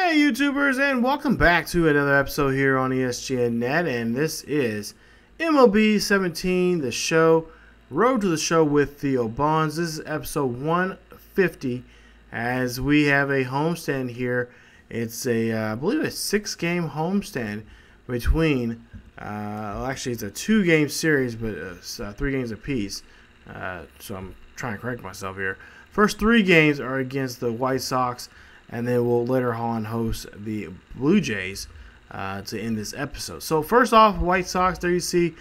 Hey YouTubers, and welcome back to another episode here on ESGNet, and this is MLB 17, the show, Road to the Show with Theo Bonds. This is episode 150, as we have a homestand here. It's I believe a 6-game homestand between, actually it's a 2-game series, but it's 3 games apiece, so I'm trying to correct myself here. First 3 games are against the White Sox, and then we'll later on host the Blue Jays to end this episode. So first off, White Sox, there you see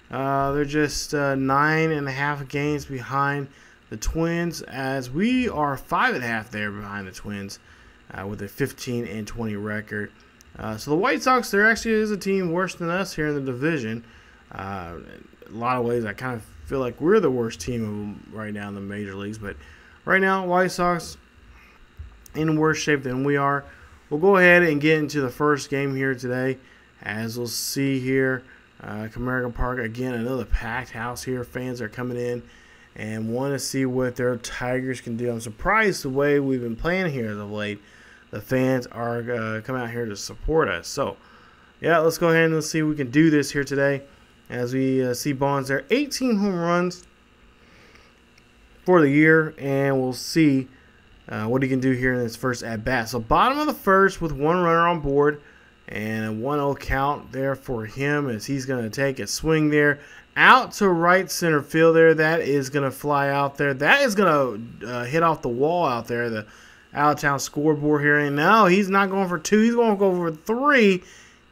they're just 9.5 games behind the Twins, as we are 5.5 there behind the Twins with a 15-20 record. So the White Sox, there actually is a team worse than us here in the division. In a lot of ways, I kind of feel like we're the worst team right now in the major leagues, but right now, White Sox in worse shape than we are. We'll go ahead and get into the first game here today, as we'll see here, Comerica Park, again, another packed house here. Fans are coming in and want to see what their Tigers can do. I'm surprised the way we've been playing here as of late. The fans are coming out here to support us. So, yeah, let's go ahead and let's see if we can do this here today, as we see Bonds there. 18 home runs for the year, and we'll see what he can do here in his first at-bat. So bottom of the first with 1 runner on board and a 1-0 count there for him, as he's going to take a swing there out to right center field there. That is going to fly out there. That is going to hit off the wall out there, the out-of-town scoreboard here. And now he's not going for 2. He's going to go for 3.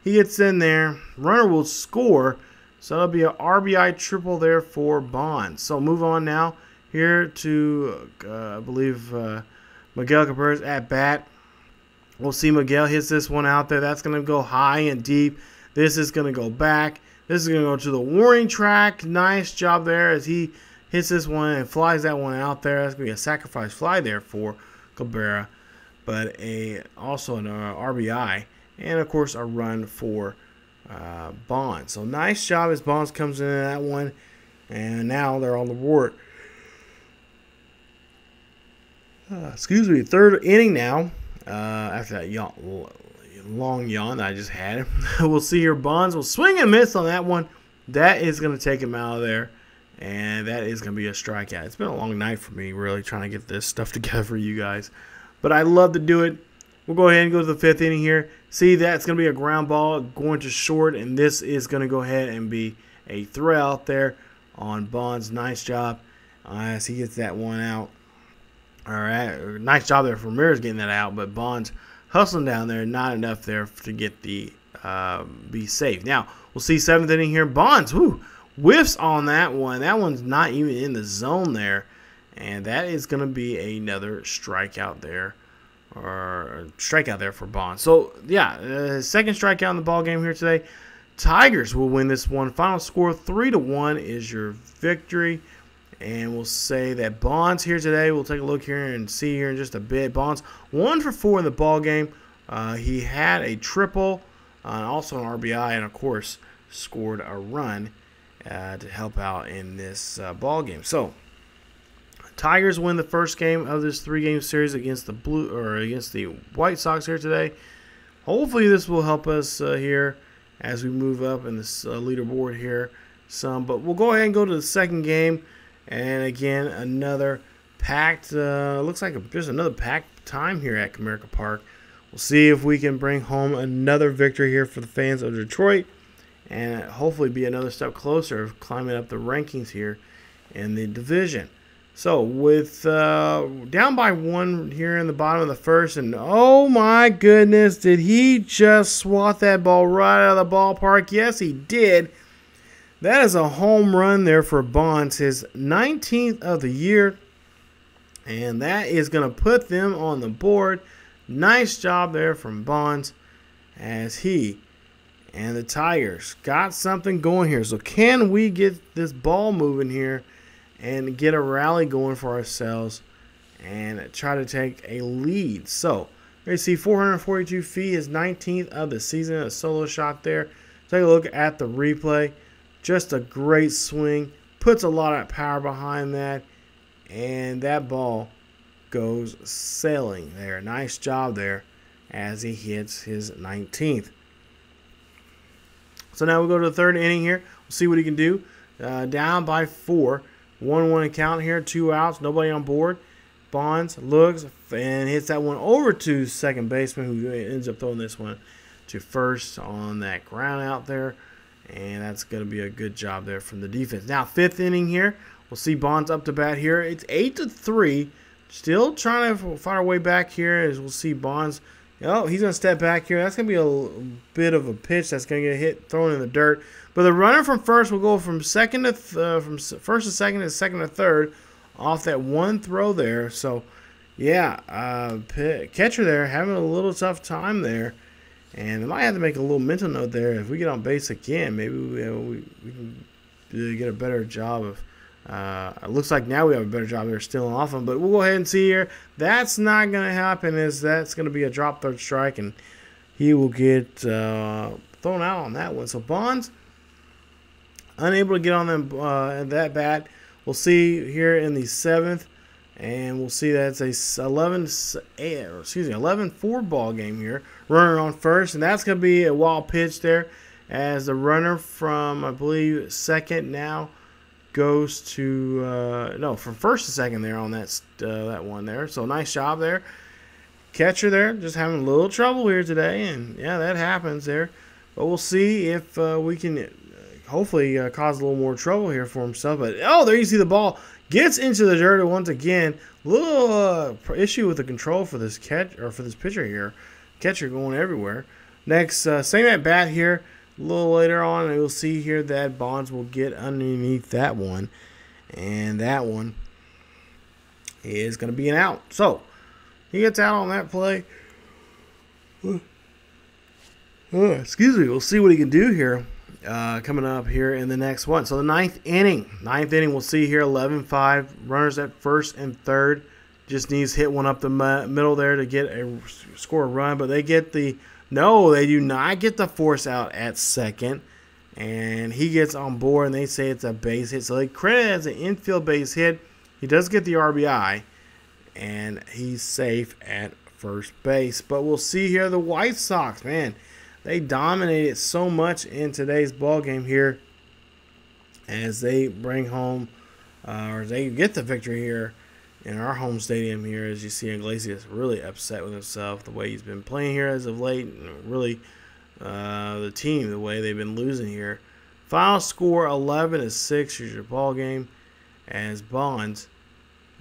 He gets in there. Runner will score. So that'll be an RBI triple there for Bonds. So move on now here to, I believe, Miguel Cabrera's at bat. We'll see Miguel hits this one out there. That's going to go high and deep. This is going to go back. This is going to go to the warning track. Nice job there as he hits this one and flies that one out there. That's going to be a sacrifice fly there for Cabrera, but also an RBI, and of course a run for Bonds. So nice job as Bonds comes in that one, and now they're on the board. Excuse me, third inning now. After that long yawn that I just had, we'll see here. Bonds will swing and miss on that one. That is going to take him out of there, and that is going to be a strikeout. It's been a long night for me, really trying to get this stuff together for you guys, but I love to do it. We'll go ahead and go to the 5th inning here. See, that's going to be a ground ball going to short, and this is going to go ahead and be a throw out there on Bonds. Nice job as he gets that one out. All right, nice job there for Ramirez getting that out, but Bonds hustling down there, not enough there to get the be safe. Now we'll see 7th inning here. Bonds, whiffs on that one. That one's not even in the zone there, and that is going to be another strikeout there, or strikeout there for Bonds. So yeah, second strikeout in the ball game here today. Tigers will win this one. Final score 3-1 is your victory. And we'll say that Bonds here today, we'll take a look here and see here in just a bit. Bonds 1 for 4 in the ball game. He had a triple, also an RBI, and of course scored a run to help out in this ball game. So Tigers win the first game of this 3-game series against the White Sox here today. Hopefully this will help us here as we move up in this leaderboard here some. But we'll go ahead and go to the second game. And again, another packed, looks like just another packed time here at Comerica Park. We'll see if we can bring home another victory here for the fans of Detroit, and hopefully be another step closer of climbing up the rankings here in the division. So with down by 1 here in the bottom of the first, and oh my goodness, did he just swat that ball right out of the ballpark? Yes, he did. That is a home run there for Bonds, his 19th of the year. And that is going to put them on the board. Nice job there from Bonds, as he and the Tigers got something going here. So can we get this ball moving here and get a rally going for ourselves and try to take a lead? So there you see 442 feet, his 19th of the season, a solo shot there. Take a look at the replay. Just a great swing, puts a lot of power behind that, and that ball goes sailing there. Nice job there as he hits his 19th. So now we'll go to the third inning here. We'll see what he can do. Down by 4. 1-1 count here. 2 outs. Nobody on board. Bonds looks and hits that one over to second baseman, who ends up throwing this one to first on that ground out there. And that's going to be a good job there from the defense. Now, 5th inning here. We'll see Bonds up to bat here. It's 8-3. Still trying to find our way back here as we'll see Bonds. Oh, he's going to step back here. That's going to be a bit of a pitch that's going to get hit, thrown in the dirt. But the runner from first will go from second to from first to second to second to third off that one throw there. So, yeah, catcher there having a little tough time there. And I might have to make a little mental note there. If we get on base again, maybe we can get a better job of. It looks like now we have a better job there stealing off him. But we'll go ahead and see here. That's not going to happen. That's going to be a drop third strike, and he will get thrown out on that one. So Bonds unable to get on them that bat. We'll see here in the 7th. And we'll see that it's a 11-4 ball game here. Runner on first, and that's going to be a wild pitch there as the runner from, I believe, second now goes to, no, from first to second there on that one there. So nice job there. Catcher there just having a little trouble here today, and, yeah, that happens there. But we'll see if we can hopefully cause a little more trouble here for himself. But, oh, there you see the ball. Gets into the dirt once again. Little issue with the control for this pitcher here. Catcher going everywhere. Next, same at bat here. A little later on, and we'll see here that Bonds will get underneath that one, and that one is going to be an out. So he gets out on that play. Excuse me. We'll see what he can do here. Coming up here in the next one. So the 9th inning. 9th inning, we'll see here 11-5. Runners at first and third. Just needs to hit one up the middle there to score a run. But they get no, they do not get the force out at second. And he gets on board, and they say it's a base hit. So they credit it as an infield base hit. He does get the RBI, and he's safe at first base. But we'll see here the White Sox, man. They dominated so much in today's ball game here as they bring home, or they get the victory here in our home stadium here. As you see, Iglesias really upset with himself the way he's been playing here as of late, and really the team, the way they've been losing here. Final score 11-6. Here's your ball game as Bonds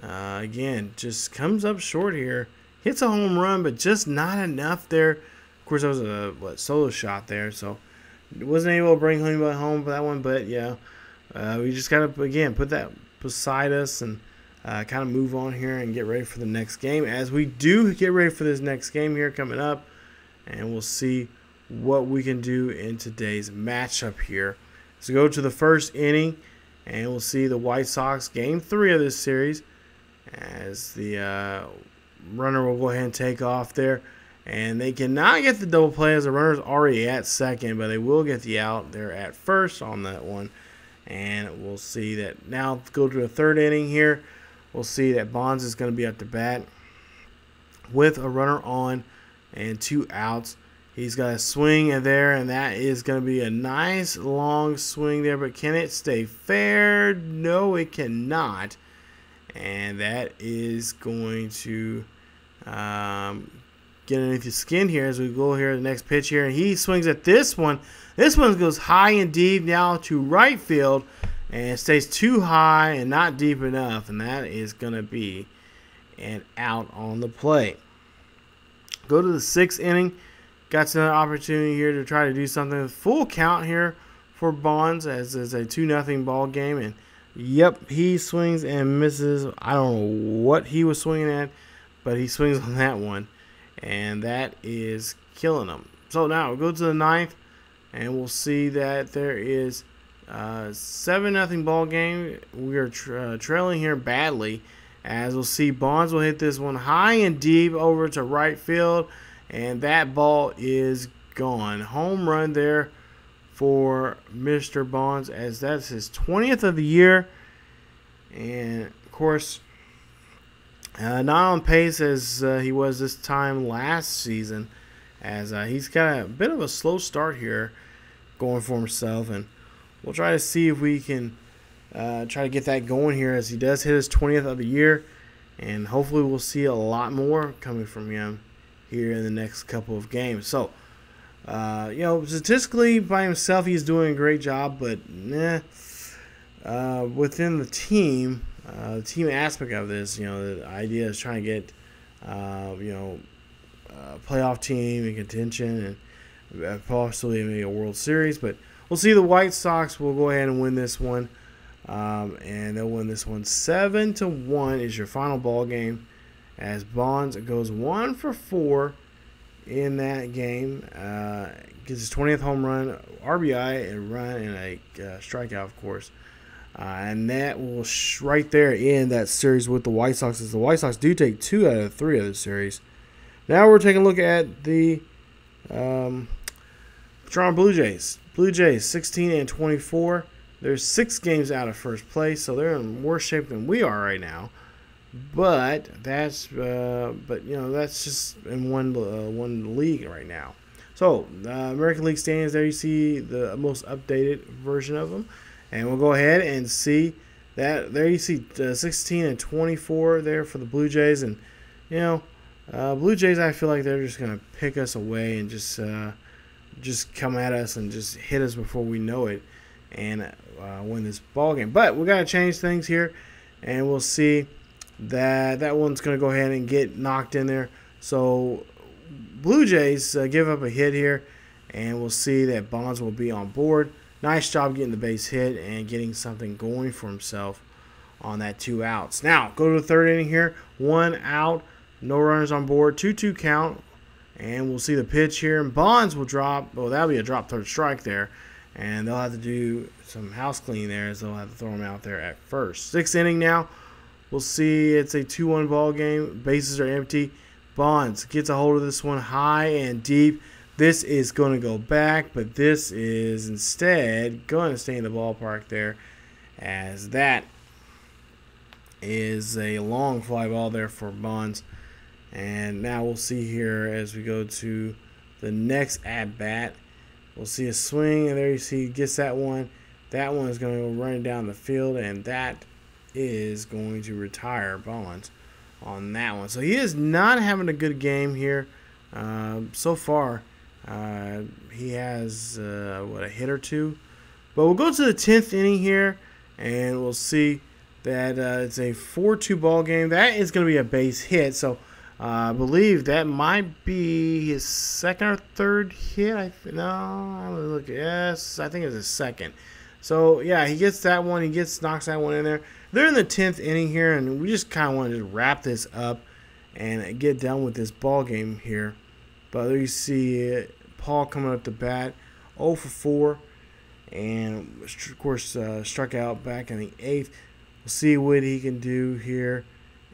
again just comes up short here, hits a home run, but just not enough there. Of course, that was a solo shot there, so wasn't able to bring home for that one. But yeah, we just gotta again put that beside us and kind of move on here and get ready for the next game. As we do get ready for this next game here coming up, and we'll see what we can do in today's matchup here. So go to the first inning, and we'll see the White Sox game 3 of this series as the runner will go ahead and take off there. And they cannot get the double play as the runner's already at second, but they will get the out. They're at first on that one. And we'll see that now go to the 3rd inning here. We'll see that Bonds is going to be at the bat with a runner on and 2 outs. He's got a swing in there, and that is going to be a nice long swing there. But can it stay fair? No, it cannot. And that is going to get underneath his skin here as we go here to the next pitch here. And he swings at this one. This one goes high and deep now to right field, and it stays too high and not deep enough. And that is going to be an out on the play. Go to the 6th inning. Got another opportunity here to try to do something. Full count here for Bonds as it's a 2-0 ball game. And yep, he swings and misses. I don't know what he was swinging at, but he swings on that one. And that is killing him. So now we'll go to the 9th, and we'll see that there is a 7-0 ball game. We are trailing here badly, as we'll see Bonds will hit this one high and deep over to right field, and that ball is gone. Home run there for Mr. Bonds, as that's his 20th of the year. And of course, Not on pace as he was this time last season, as he's got a bit of a slow start here going for himself, and we'll try to see if we can try to get that going here as he does hit his 20th of the year, and hopefully we'll see a lot more coming from him here in the next couple of games. So, statistically by himself he's doing a great job, but within the team aspect of this, the idea is trying to get, playoff team in contention and possibly maybe a World Series. But we'll see. The White Sox will go ahead and win this one, and they'll win this one 7-1 is your final ball game, as Bonds goes 1 for 4 in that game. Gets his 20th home run, RBI, a run, and a strikeout, of course. And that will right there end that series with the White Sox, as the White Sox do take 2 out of 3 of the series. Now we're taking a look at the Toronto Blue Jays. Blue Jays 16-24. They're 6 games out of first place, so they're in worse shape than we are right now. But that's that's just in one league right now. So the American League standings, there you see the most updated version of them. And we'll go ahead and see that. There you see 16-24 there for the Blue Jays. And, Blue Jays, I feel like they're just going to pick us away and just come at us and just hit us before we know it and win this ball game. But we got to change things here, and we'll see that one's going to go ahead and get knocked in there. So Blue Jays give up a hit here, and we'll see that Bonds will be on board. Nice job getting the base hit and getting something going for himself on that 2 outs. Now, go to the 3rd inning here. 1 out, no runners on board, 2-2 count. And we'll see the pitch here. And Bonds will drop. Well, that'll be a drop third strike there. And they'll have to do some house cleaning there, as they'll have to throw him out there at first. 6th inning now. We'll see it's a 2-1 ball game. Bases are empty. Bonds gets a hold of this one high and deep. This is going to go back, but this is instead going to stay in the ballpark there, as that is a long fly ball there for Bonds. And now we'll see here as we go to the next at-bat. We'll see a swing, and there you see he gets that one. That one is going to go running down the field, and that is going to retire Bonds on that one. So he is not having a good game here so far. He has a hit or two, but we'll go to the 10th inning here, and we'll see that it's a 4-2 ball game. That is going to be a base hit, so I believe that might be his 2nd or 3rd hit. I'm gonna look. Yes, I think it's his 2nd. So yeah, he gets that one. He knocks that one in there. They're in the 10th inning here, and we just kind of want to wrap this up and get done with this ball game here. But there you see Paul coming up to bat, 0 for 4, and of course struck out back in the 8th. We'll see what he can do here.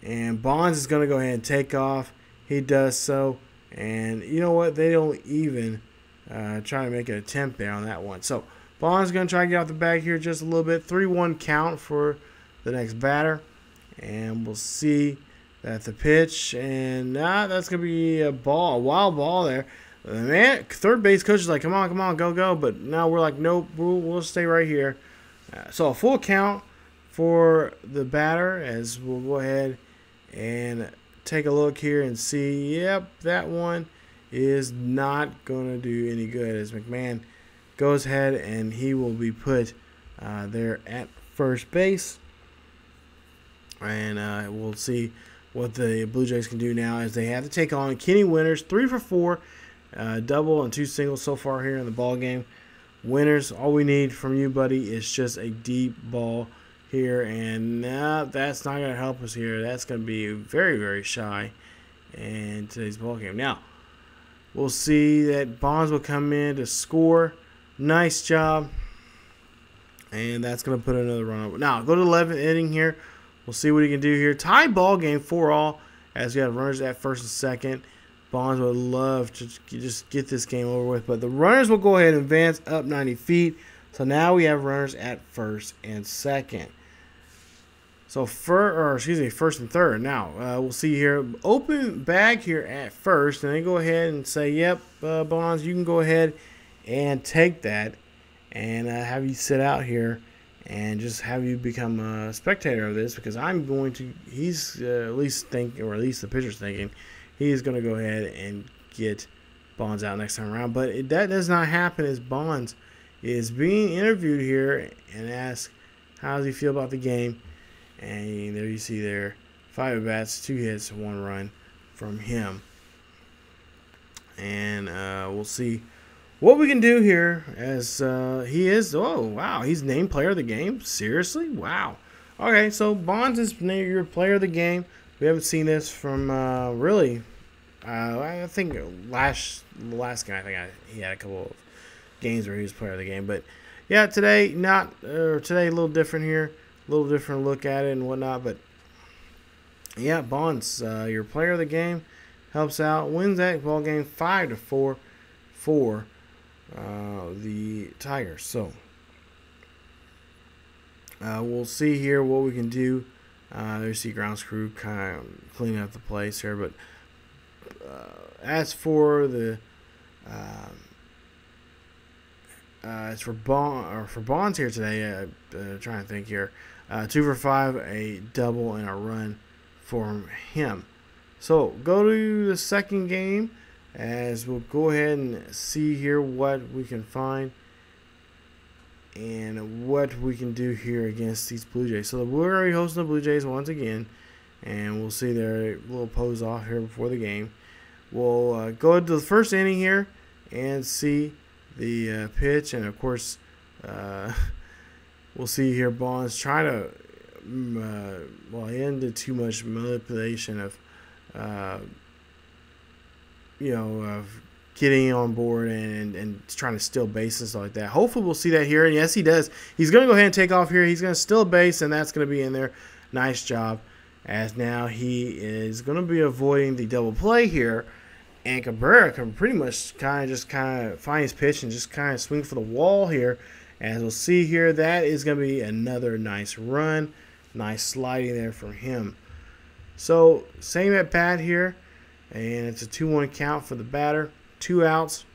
And Bonds is going to go ahead and take off. He does so. And you know what? They don't even try to make an attempt there on that one. So Bonds is going to try to get off the bag here just a little bit. 3-1 count for the next batter. And we'll see that the pitch. And that's going to be a wild ball there. The man, third base coach is like, come on, go. But now we're like, nope, we'll stay right here. So a full count for the batter, as we'll go ahead and take a look here and see. Yep, that one is not going to do any good, as McMahon goes ahead and he will be put there at first base. And we'll see what the Blue Jays can do now, as they have to take on Kenny Winters. 3 for 4, double and 2 singles so far here in the ball game. Winters, all we need from you, buddy, is just a deep ball here, and that's not going to help us here. That's going to be very, very shy in today's ball game. Now, we'll see that Bonds will come in to score. Nice job. And that's going to put another run over. Now, go to the 11th inning here. We'll see what he can do here. Tie ball game 4-all, as we have runners at first and second. Bonds would love to just get this game over with, but the runners will go ahead and advance up 90 feet. So now we have runners at first and second. So first and third. Now we'll see here. Open bag here at first, and then go ahead and say, "Yep, Bonds, you can go ahead and take that, and have you sit out here, and just have you become a spectator of this, because I'm going to." He's at least or at least the pitcher's thinking, he's going to go ahead and get Bonds out next time around. But that does not happen, as Bonds is being interviewed here and asked, "How does he feel about the game?" And there you see there, 5 at-bats, 2 hits, 1 run from him. And we'll see what we can do here, as he is, oh, wow, he's named player of the game? Seriously? Wow. Okay, so Bonds is named your player of the game. We haven't seen this from really, I think the last guy, he had a couple of games where he was player of the game. But yeah, today today a little different here. A little different look at it and whatnot, but yeah, Bonds, your player of the game, helps out, wins that ball game 5-4 for the Tigers. So we'll see here what we can do. There's the grounds crew kind of cleaning up the place here, but as for the it's for Bonds here today. Trying to think here. 2 for 5, a double, and a run for him. So go to the second game, as we'll go ahead and see here what we can find and what we can do here against these Blue Jays. So we're already hosting the Blue Jays once again, and we'll see their little pose off here before the game. We'll go to the first inning here and see the pitch, and of course we'll see here Bonds try to, he didn't do too much manipulation of, of getting on board and trying to steal bases like that. Hopefully we'll see that here, and yes, he does. He's going to go ahead and take off here. He's going to steal a base, and that's going to be in there. Nice job, as now he is going to be avoiding the double play here, and Cabrera can pretty much kind of find his pitch and just kind of swing for the wall here. As we'll see here, that is going to be another nice run. Nice sliding there from him. So, same at bat here. And it's a 2-1 count for the batter. 2 outs.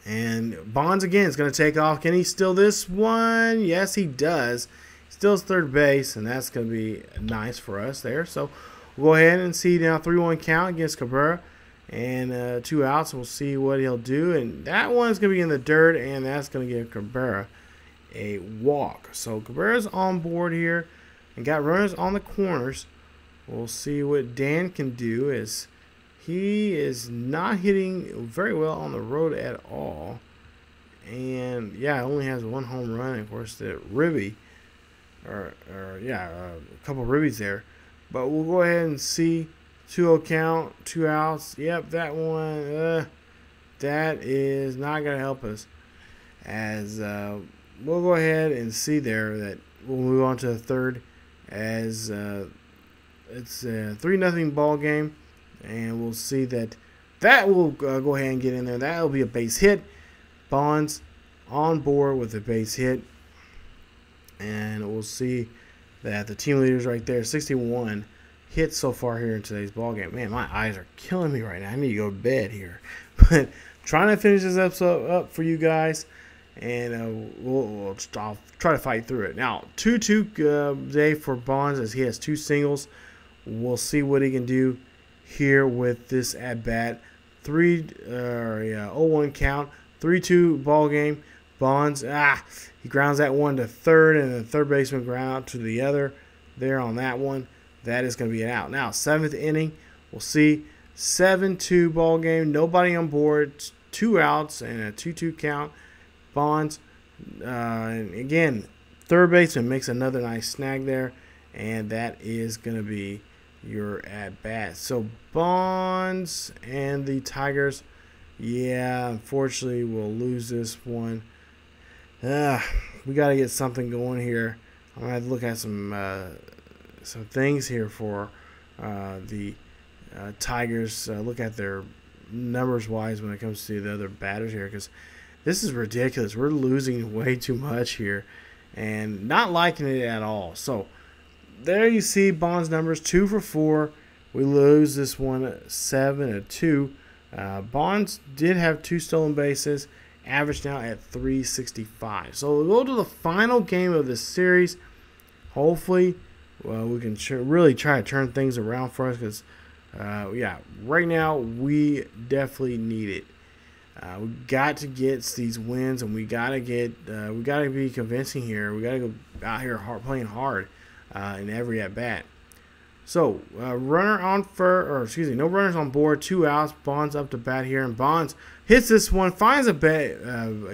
And Bonds again is going to take off. Can he steal this one? Yes, he does. Steals third base, and that's going to be nice for us there. So, we'll go ahead and see now 3-1 count against Cabrera. And 2 outs, and we'll see what he'll do. And that one's going to be in the dirt, and that's going to give Cabrera a walk. So Cabrera's on board here and got runners on the corners. We'll see what Dan can do, as he is not hitting very well on the road at all. And yeah, only has 1 home run. And of course, the ribby, a couple ribbies there. But we'll go ahead and see. 2-0 count, 2 outs. Yep, that one, that is not going to help us. As we'll go ahead and see there that we'll move on to the third, as it's a 3-0 ball game. And we'll see that will go ahead and get in there. That will be a base hit. Bonds on board with a base hit. And we'll see that the team leaders right there, 61 hits so far here in today's ball game. Man, my eyes are killing me right now. I need to go to bed here. But trying to finish this episode up for you guys, and I'll try to fight through it. Now, 2-2 day for Bonds, as he has 2 singles. We'll see what he can do here with this at bat. 0-1 count, 3-2 ball game. Bonds, he grounds that one to third, and the third baseman ground out to the other there on that one. That is going to be an out. Now, 7th inning, we'll see 7-2 ball game. Nobody on board, 2 outs, and a 2-2 count. Bonds, again, third baseman makes another nice snag there, and that is going to be your at bat. So Bonds and the Tigers, yeah, unfortunately, we'll lose this one. We got to get something going here. I'm going to have to look at some things here for the Tigers. Look at their numbers wise when it comes to the other batters here, because this is ridiculous. We're losing way too much here and not liking it at all. So there you see Bonds' numbers, 2 for 4. We lose this one 7-2. Bonds did have 2 stolen bases, average now at 365. So we'll go to the final game of this series. Hopefully, we can really try to turn things around for us because, yeah, right now we definitely need it. We got to get these wins, and we gotta be convincing here. We gotta go out here playing hard in every at bat. So runner on no runners on board, 2 outs. Bonds up to bat here, and Bonds hits this one, finds a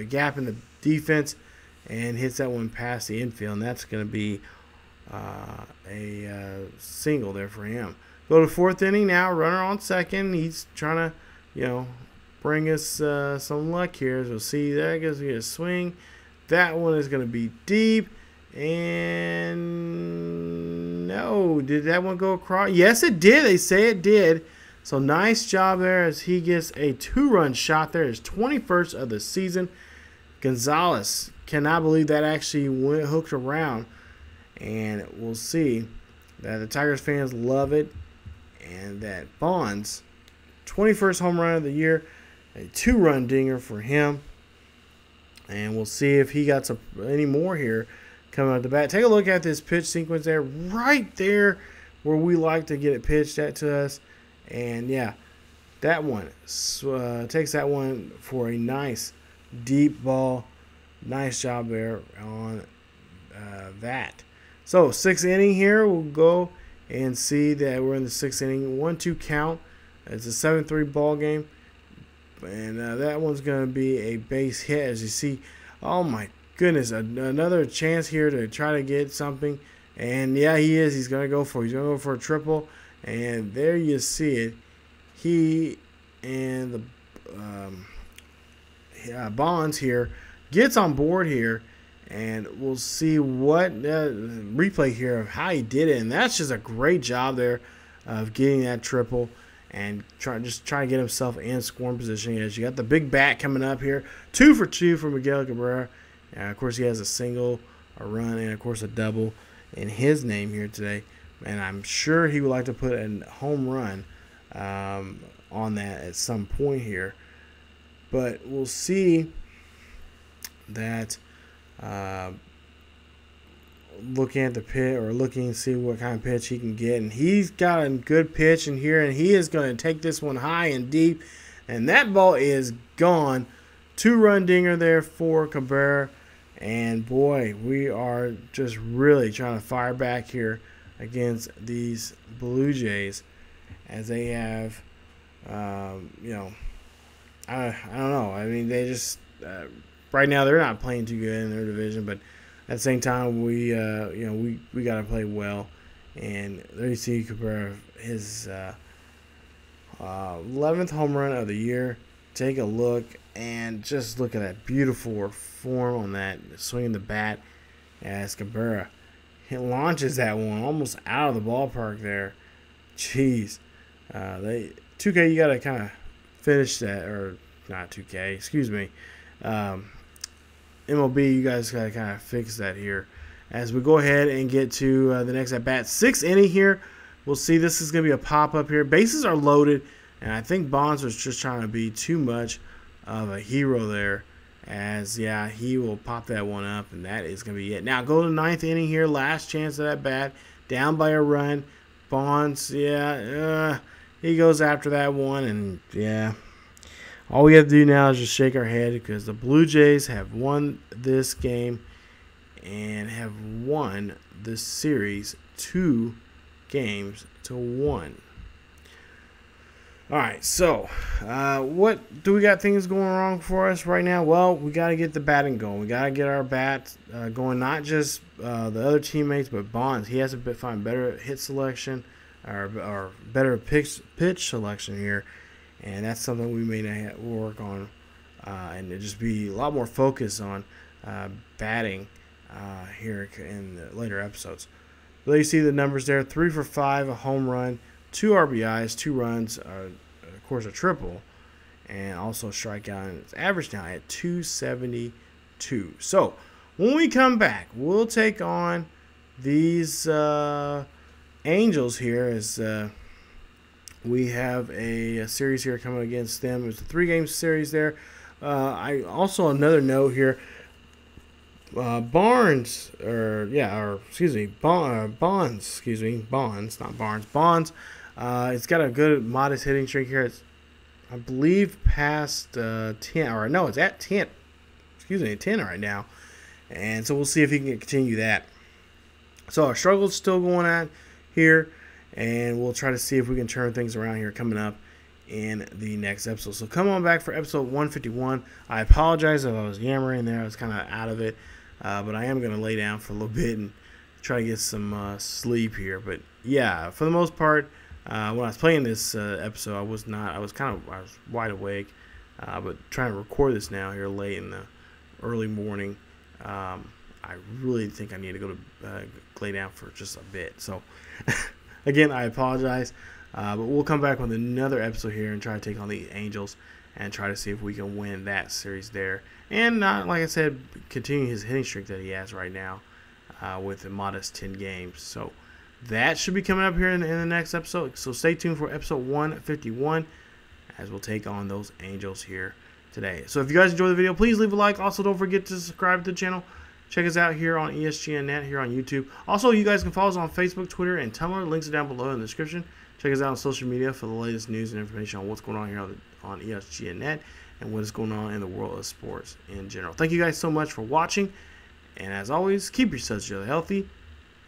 gap in the defense, and hits that one past the infield, and that's going to be a single there for him. Go to 4th inning now. Runner on second. He's trying to, bring us some luck here. So we'll see. There goes a swing. That one is going to be deep. And no, did that one go across? Yes, it did. They say it did. So nice job there as he gets a 2-run shot there. His 21st of the season. Gonzalez cannot believe that actually went hooked around. And we'll see that the Tigers fans love it. And that Bonds, 21st home run of the year, a 2-run dinger for him. And we'll see if he got any more here coming out the bat. Take a look at this pitch sequence there, right there where we like to get it pitched at to us. And yeah, that one takes that one for a nice deep ball. Nice job there on that. So 6th inning here, we'll go and see that we're in the 6th inning. 1-2 count. It's a 7-3 ball game. And that one's going to be a base hit, as you see. Oh my goodness, another chance here to try to get something. And yeah, he is. He's going to go for a triple. And there you see it. He and the Bonds here gets on board here. And we'll see what replay here of how he did it. And that's just a great job there of getting that triple and trying to get himself in scoring position. As you got the big bat coming up here. 2 for 2 for Miguel Cabrera. And of course, he has a single, a run, and of course a double in his name here today. And I'm sure he would like to put a home run on that at some point here. But we'll see that looking at the pit or looking to see what kind of pitch he can get. And he's got a good pitch in here, and he is going to take this one high and deep. And that ball is gone. 2-run dinger there for Cabrera. And boy, we are just really trying to fire back here against these Blue Jays, as they have, I don't know. I mean, they just right now they're not playing too good in their division, but at the same time, we got to play well. And there you see Cabrera, his 11th home run of the year. Take a look and just look at that beautiful form on that swinging the bat as Cabrera launches that one almost out of the ballpark there. Jeez, 2K, you got to kind of finish that, or not 2K, excuse me. MLB, you guys got to kind of fix that here. As we go ahead and get to the next at bat, 6th inning here. We'll see. This is going to be a pop up here. Bases are loaded, and I think Bonds was just trying to be too much of a hero there. As yeah, he will pop that one up, and that is going to be it. Now go to 9th inning here. Last chance of that bat. Down by a run. Bonds, yeah, he goes after that one, and yeah. All we have to do now is just shake our head because the Blue Jays have won this game and have won this series 2 games to 1. All right, so what do we got things going wrong for us right now? Well, we got to get the batting going. We got to get our bats going, not just the other teammates, but Bonds. He has to find better hit selection or better pitch selection here. And that's something we may work on, and it just be a lot more focus on batting here in the later episodes. But you see the numbers there: 3 for 5, a home run, 2 RBIs, 2 runs, of course a triple, and also strikeout. And it's average now at 272. So when we come back, we'll take on these Angels here is we have a series here coming against them. It's a 3-game series there. I also, another note here, Bonds, not Barnes. It's got a good modest hitting streak here. It's, I believe, past 10, or no, it's at 10. 10 right now. And so we'll see if he can continue that. So our struggle's still going on here, and we'll try to see if we can turn things around here coming up in the next episode. So come on back for episode 151. I apologize if I was yammering there. I was kind of out of it. But I am going to lay down for a little bit and try to get some sleep here. But yeah, for the most part, when I was playing this episode, I was wide awake. But trying to record this now here late in the early morning, I really think I need to go to lay down for just a bit. So again, I apologize. But we'll come back with another episode here and try to take on the Angels and try to see if we can win that series there. And like I said, continue his hitting streak that he has right now with a modest 10 games. So that should be coming up here in the next episode. So stay tuned for episode 151 as we'll take on those Angels here today. So if you guys enjoyed the video, please leave a like. Also, don't forget to subscribe to the channel. Check us out here on ESGNet here on YouTube. Also, you guys can follow us on Facebook, Twitter, and Tumblr. Links are down below in the description. Check us out on social media for the latest news and information on what's going on here on ESGNet and what is going on in the world of sports in general. Thank you guys so much for watching. And as always, keep yourselves healthy.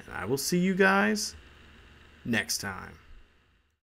And I will see you guys next time.